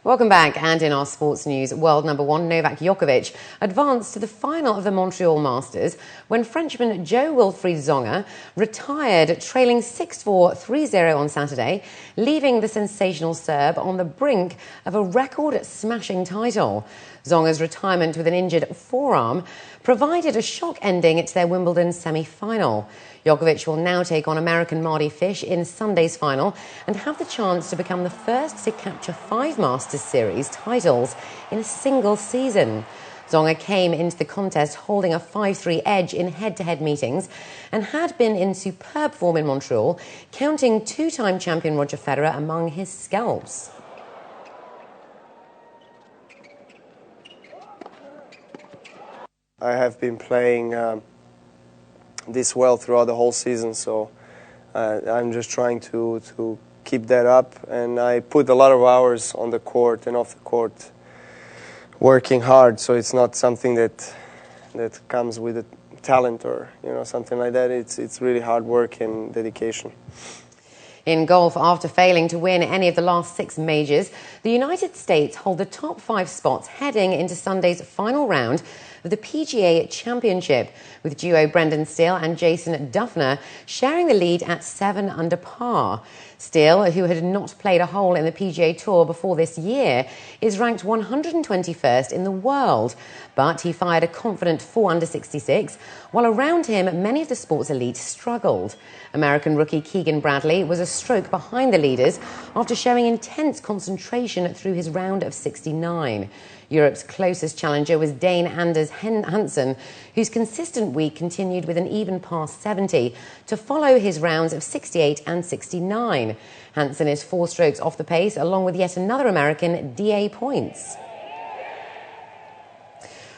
Welcome back, and in our sports news, world number one Novak Djokovic advanced to the final of the Montreal Masters when Frenchman Jo-Wilfried Tsonga retired, trailing 6-4, 3-0 on Saturday, leaving the sensational Serb on the brink of a record-smashing title. Tsonga's retirement with an injured forearm provided a shock ending to their Wimbledon semi-final. Djokovic will now take on American Mardy Fish in Sunday's final and have the chance to become the first to capture 5 Masters Series titles in a single season. Tsonga came into the contest holding a 5-3 edge in head-to-head meetings and had been in superb form in Montreal, counting 2-time champion Roger Federer among his scalps. I have been playing this well throughout the whole season, so I'm just trying to keep that up, and I put a lot of hours on the court and off the court working hard, so it's not something that comes with a talent or something like that. It's really hard work and dedication. In golf, after failing to win any of the last 6 majors, the United States hold the top 5 spots heading into Sunday's final round of the PGA Championship, with duo Brendan Steele and Jason Dufner sharing the lead at 7 under par. Steele, who had not played a hole in the PGA Tour before this year, is ranked 121st in the world, but he fired a confident 4 under 66, while around him many of the sport's elite struggled. American rookie Keegan Bradley was a stroke behind the leaders after showing intense concentration through his round of 69. Europe's closest challenger was Dane Anders Hansen, whose consistent week continued with an even par 70 to follow his rounds of 68 and 69. Hansen is 4 strokes off the pace, along with yet another American, D.A. Points.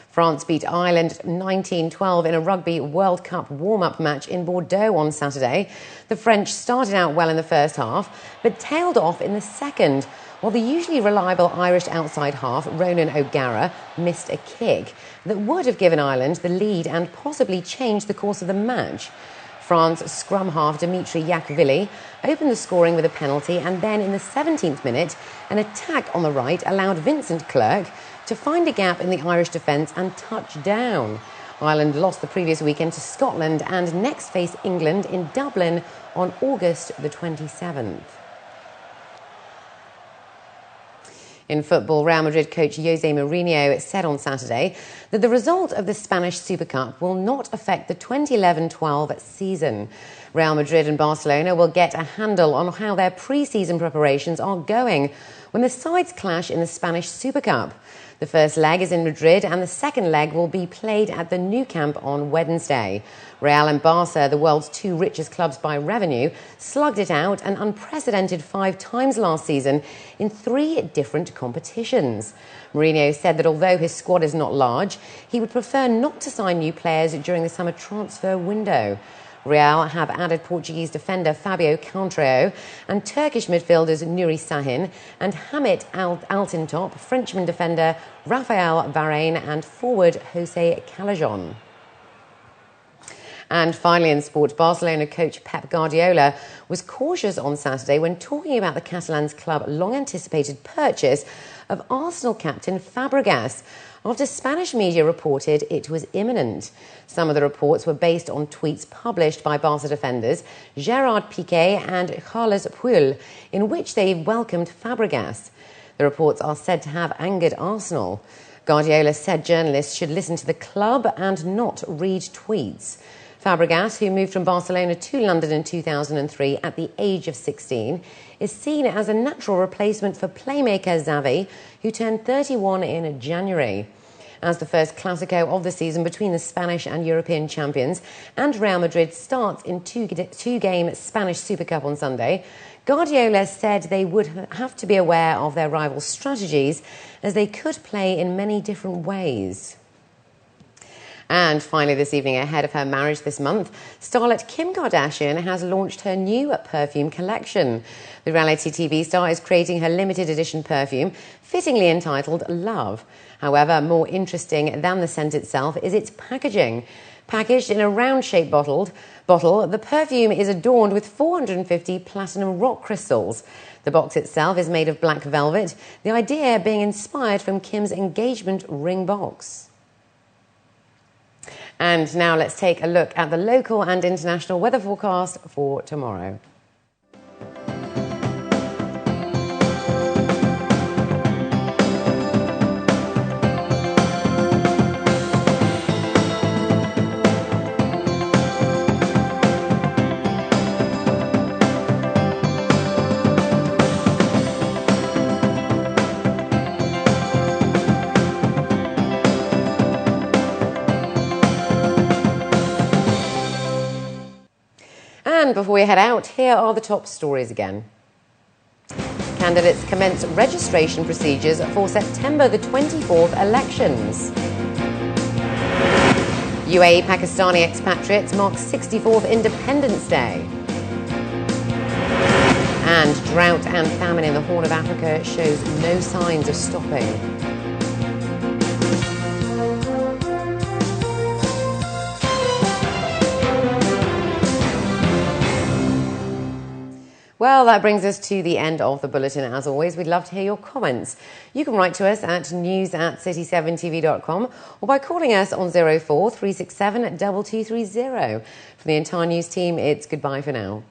France beat Ireland 19-12 in a Rugby World Cup warm-up match in Bordeaux on Saturday. The French started out well in the first half, but tailed off in the second, while the usually reliable Irish outside half, Ronan O'Gara, missed a kick that would have given Ireland the lead and possibly changed the course of the match. France scrum half Dimitri Yakvili opened the scoring with a penalty, and then in the 17th minute, an attack on the right allowed Vincent Clerc to find a gap in the Irish defence and touch down. Ireland lost the previous weekend to Scotland and next face England in Dublin on August the 27th. In football, Real Madrid coach Jose Mourinho said on Saturday that the result of the Spanish Super Cup will not affect the 2011-12 season. Real Madrid and Barcelona will get a handle on how their pre-season preparations are going when the sides clash in the Spanish Super Cup. The first leg is in Madrid and the second leg will be played at the Nou Camp on Wednesday. Real and Barca, the world's 2 richest clubs by revenue, slugged it out an unprecedented 5 times last season in 3 different competitions. Mourinho said that although his squad is not large, he would prefer not to sign new players during the summer transfer window. Real have added Portuguese defender Fabio Carvalho and Turkish midfielders Nuri Sahin and Hamit Altintop, Frenchman defender Raphael Varane and forward Jose Calajon. And finally in sport, Barcelona coach Pep Guardiola was cautious on Saturday when talking about the Catalans' club long-anticipated purchase of Arsenal captain Fabregas, after Spanish media reported it was imminent. Some of the reports were based on tweets published by Barca defenders Gerard Piqué and Carles Puyol, in which they welcomed Fabregas. The reports are said to have angered Arsenal. Guardiola said journalists should listen to the club and not read tweets. Fabregas, who moved from Barcelona to London in 2003 at the age of 16, is seen as a natural replacement for playmaker Xavi, who turned 31 in January. As the first Clásico of the season between the Spanish and European champions, and Real Madrid starts in two-game Spanish Super Cup on Sunday, Guardiola said they would have to be aware of their rivals' strategies, as they could play in many different ways. And finally this evening, ahead of her marriage this month, starlet Kim Kardashian has launched her new perfume collection. The reality TV star is creating her limited edition perfume, fittingly entitled Love. However, more interesting than the scent itself is its packaging. Packaged in a round-shaped bottle, the perfume is adorned with 450 platinum rock crystals. The box itself is made of black velvet, the idea being inspired from Kim's engagement ring box. And now let's take a look at the local and international weather forecast for tomorrow. And before we head out, here are the top stories again. Candidates commence registration procedures for September the 24th elections. UAE Pakistani expatriates mark 64th Independence Day. And drought and famine in the Horn of Africa shows no signs of stopping. Well, that brings us to the end of the bulletin. As always, we'd love to hear your comments. You can write to us at news@city7tv.com or by calling us on 04 367 2230. From the entire news team, it's goodbye for now.